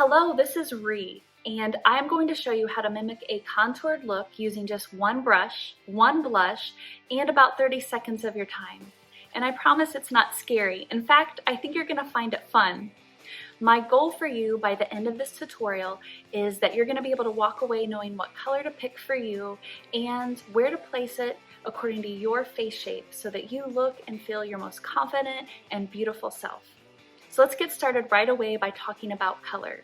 Hello, this is Ree, and I'm going to show you how to mimic a contoured look using just one brush, one blush, and about 30 seconds of your time. And I promise it's not scary. In fact, I think you're going to find it fun. My goal for you by the end of this tutorial is that you're going to be able to walk away knowing what color to pick for you and where to place it according to your face shape so that you look and feel your most confident and beautiful self. So let's get started right away by talking about color.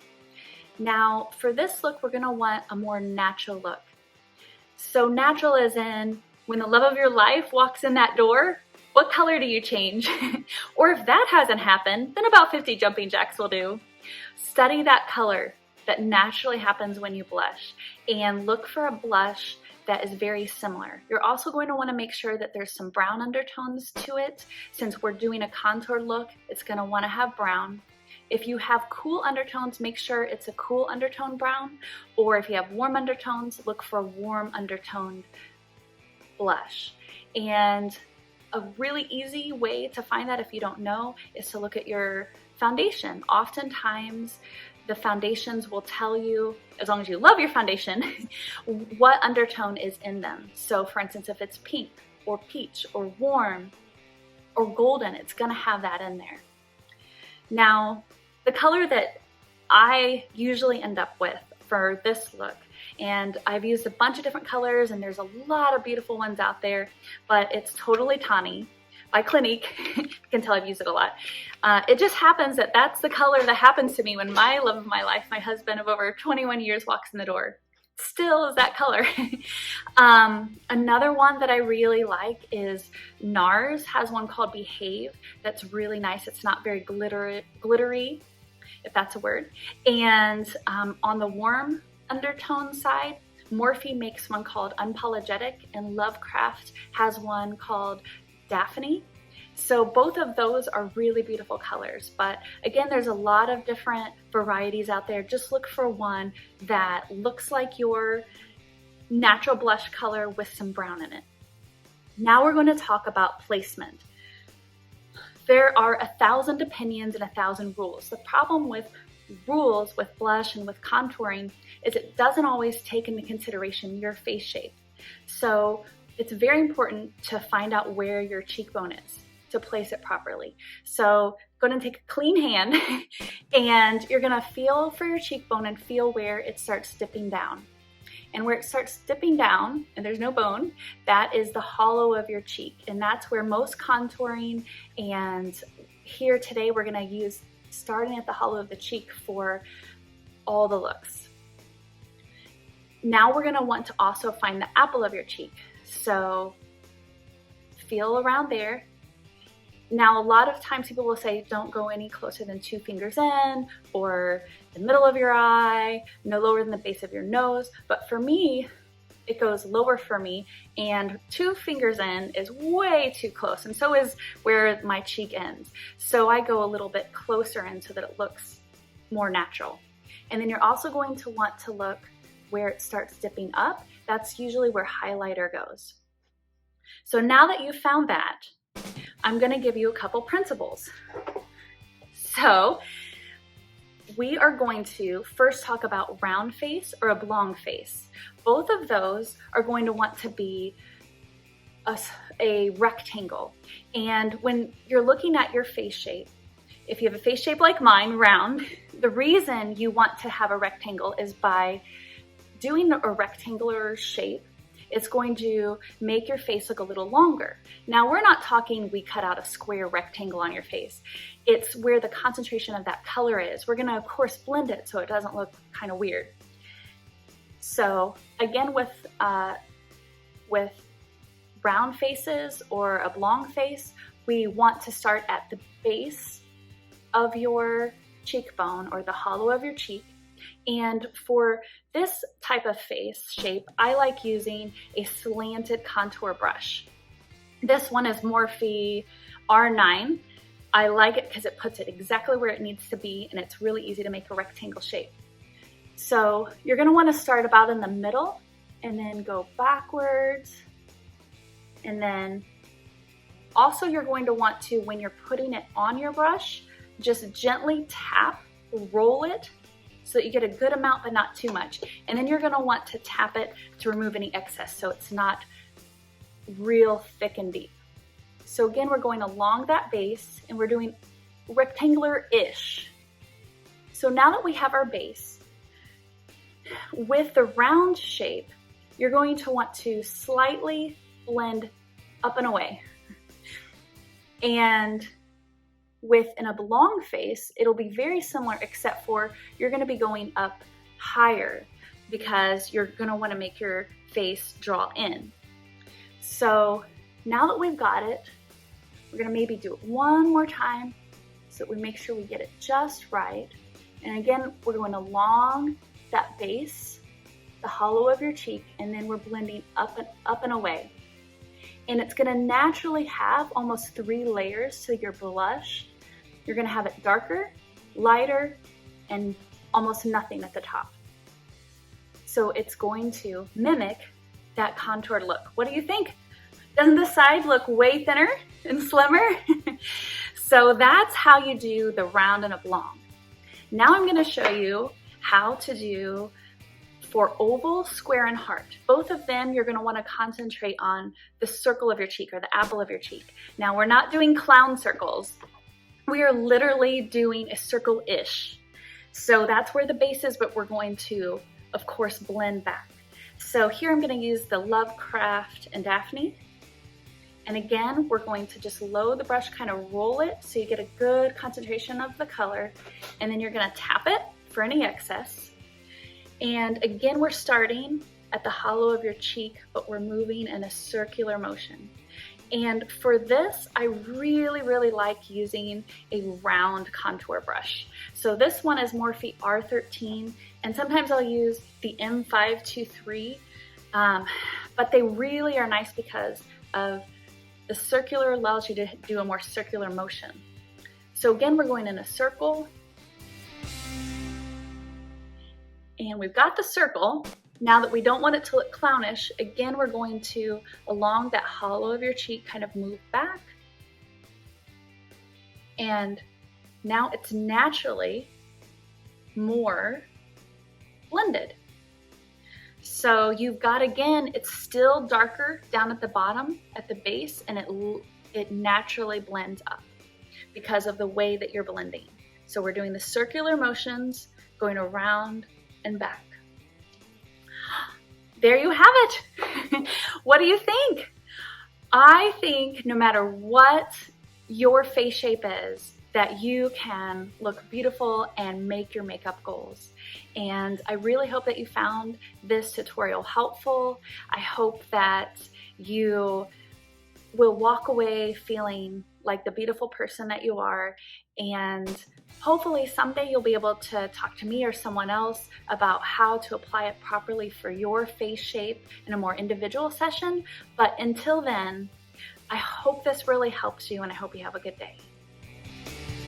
Now, for this look, we're going to want a more natural look. So natural as in when the love of your life walks in that door, what color do you change? Or if that hasn't happened, then about 50 jumping jacks will do. Study that color that naturally happens when you blush and look for a blush that is very similar. You're also going to want to make sure that there's some brown undertones to it. Since we're doing a contour look, it's going to want to have brown. If you have cool undertones, make sure it's a cool undertone brown, or if you have warm undertones, look for a warm undertoned blush. And a really easy way to find that if you don't know is to look at your foundation. Oftentimes, the foundations will tell you, as long as you love your foundation, what undertone is in them. So for instance, if it's pink or peach or warm or golden, it's gonna have that in there. Now, the color that I usually end up with for this look, and I've used a bunch of different colors and there's a lot of beautiful ones out there, but it's Totally Tawny by Clinique. You can tell I've used it a lot. It just happens that that's the color that happens to me when my love of my life, my husband of over 21 years, walks in the door. Still is that color. Another one that I really like is NARS has one called Behave that's really nice. It's not very glittery, if that's a word. And on the warm undertone side, Morphe makes one called Unapologetic, and Lovecraft has one called Daphne. So both of those are really beautiful colors, but again, there's a lot of different varieties out there. Just look for one that looks like your natural blush color with some brown in it. Now we're going to talk about placement. There are 1,000 opinions and 1,000 rules. The problem with rules with blush and with contouring is it doesn't always take into consideration your face shape. So it's very important to find out where your cheekbone is to place it properly. So go ahead and take a clean hand and you're gonna feel for your cheekbone and feel where it starts dipping down. And where it starts dipping down, and there's no bone, that is the hollow of your cheek. And that's where most contouring, and here today we're gonna use starting at the hollow of the cheek for all the looks. Now we're gonna want to also find the apple of your cheek. So feel around there. Now, a lot of times people will say, don't go any closer than 2 fingers in, or the middle of your eye, no lower than the base of your nose. But for me, it goes lower for me, and 2 fingers in is way too close, and so is where my cheek ends. So I go a little bit closer in so that it looks more natural. And then you're also going to want to look where it starts dipping up. That's usually where highlighter goes. So now that you've found that, I'm gonna give you a couple principles. So we are going to first talk about round face or oblong face. Both of those are going to want to be a rectangle. And when you're looking at your face shape, if you have a face shape like mine, round, the reason you want to have a rectangle is by doing a rectangular shape, it's going to make your face look a little longer. Now, we're not talking we cut out a square rectangle on your face. It's where the concentration of that color is. We're gonna, of course, blend it so it doesn't look kind of weird. So again, with round faces or oblong face, we want to start at the base of your cheekbone or the hollow of your cheek. And for this type of face shape, I like using a slanted contour brush. This one is Morphe R9. I like it because it puts it exactly where it needs to be, and it's really easy to make a rectangle shape. So you're going to want to start about in the middle and then go backwards. And then also you're going to want to, when you're putting it on your brush, just gently tap, roll it so that you get a good amount but not too much. And then you're gonna want to tap it to remove any excess so it's not real thick and deep. So again, we're going along that base and we're doing rectangular-ish. So now that we have our base, with the round shape, you're going to want to slightly blend up and away. And with an oblong face, it'll be very similar except for you're gonna be going up higher because you're gonna wanna make your face draw in. So now that we've got it, we're gonna maybe do it one more time so that we make sure we get it just right. And again, we're going along that base, the hollow of your cheek, and then we're blending up and away. And it's gonna naturally have almost 3 layers to your blush. You're gonna have it darker, lighter, and almost nothing at the top. So it's going to mimic that contoured look. What do you think? Doesn't the side look way thinner and slimmer? So that's how you do the round and oblong. Now I'm gonna show you how to do for oval, square, and heart. Both of them, you're gonna wanna concentrate on the circle of your cheek or the apple of your cheek. Now we're not doing clown circles. We are literally doing a circle-ish. So that's where the base is, but we're going to, of course, blend back. So here I'm gonna use the Lovecraft and Daphne. And again, we're going to just load the brush, kind of roll it so you get a good concentration of the color. And then you're gonna tap it for any excess. And again, we're starting at the hollow of your cheek, but we're moving in a circular motion. And for this, I really like using a round contour brush. So this one is Morphe R13, and sometimes I'll use the M523, but they really are nice because of the circular allows you to do a more circular motion. So again, we're going in a circle. And we've got the circle. Now that we don't want it to look clownish, again, we're going to, along that hollow of your cheek, kind of move back. And now it's naturally more blended. So you've got, again, it's still darker down at the bottom, at the base, and it naturally blends up because of the way that you're blending. So we're doing the circular motions, going around and back. There you have it. What do you think? I think no matter what your face shape is, that you can look beautiful and make your makeup goals. And I really hope that you found this tutorial helpful. I hope that you will walk away feeling like the beautiful person that you are, and hopefully someday you'll be able to talk to me or someone else about how to apply it properly for your face shape in a more individual session. But until then, I hope this really helps you, and I hope you have a good day.